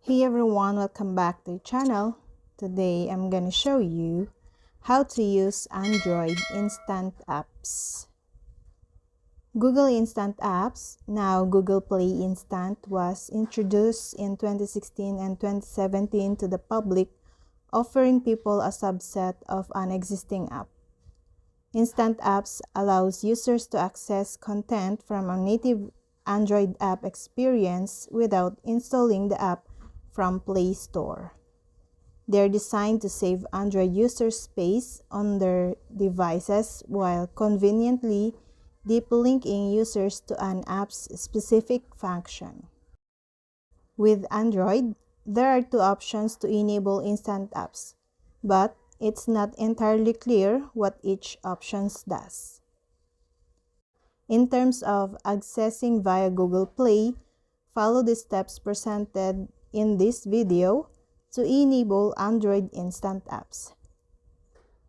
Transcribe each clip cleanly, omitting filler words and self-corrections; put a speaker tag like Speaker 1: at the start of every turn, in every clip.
Speaker 1: Hey everyone, welcome back to the channel. Today I'm gonna show you how to use Android Instant Apps. Google Instant Apps, now Google Play Instant, was introduced in 2016 and 2017 to the public, offering people a subset of an existing app. Instant Apps allows users to access content from a native Android app experience without installing the app from Play Store. They're designed to save Android users space on their devices while conveniently deep linking users to an app's specific function. With Android, there are two options to enable Instant Apps, but it's not entirely clear what each option does. In terms of accessing via Google Play, follow the steps presented in this video to enable Android Instant Apps.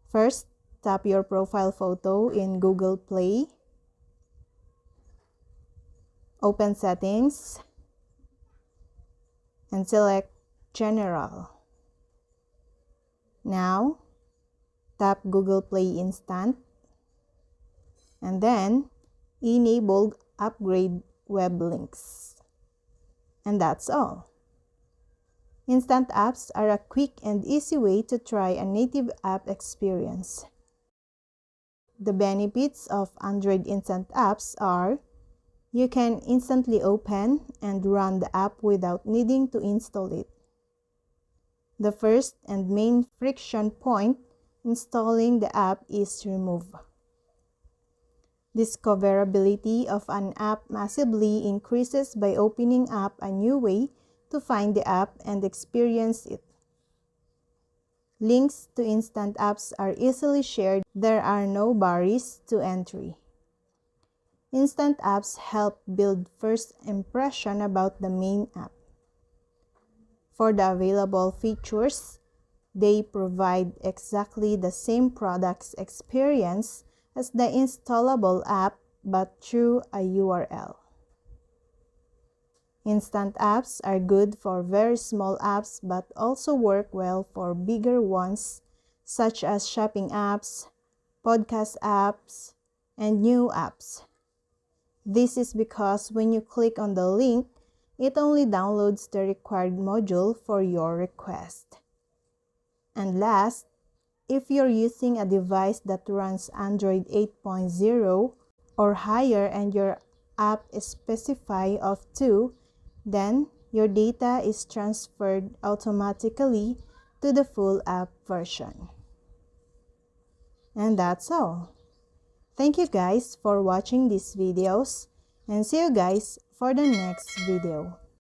Speaker 1: First, tap your profile photo in Google Play. Open Settings and select General. Now, tap Google Play Instant and then enable Upgrade Web Links. And that's all. Instant Apps are a quick and easy way to try a native app experience. The benefits of Android Instant Apps are you can instantly open and run the app without needing to install it. The first and main friction point, installing the app, is removed. Discoverability of an app massively increases by opening up a new way to find the app and experience it. Links to Instant Apps are easily shared. There are no barriers to entry. Instant Apps help build first impression about the main app. For the available features, they provide exactly the same product's experience as the installable app, but through a URL. Instant Apps are good for very small apps but also work well for bigger ones such as shopping apps, podcast apps, and new apps. This is because when you click on the link, it only downloads the required module for your request. And last, if you're using a device that runs Android 8.0 or higher and your app is specified of 2, then your data is transferred automatically to the full app version. And that's all. Thank you guys for watching these videos and see you guys for the next video.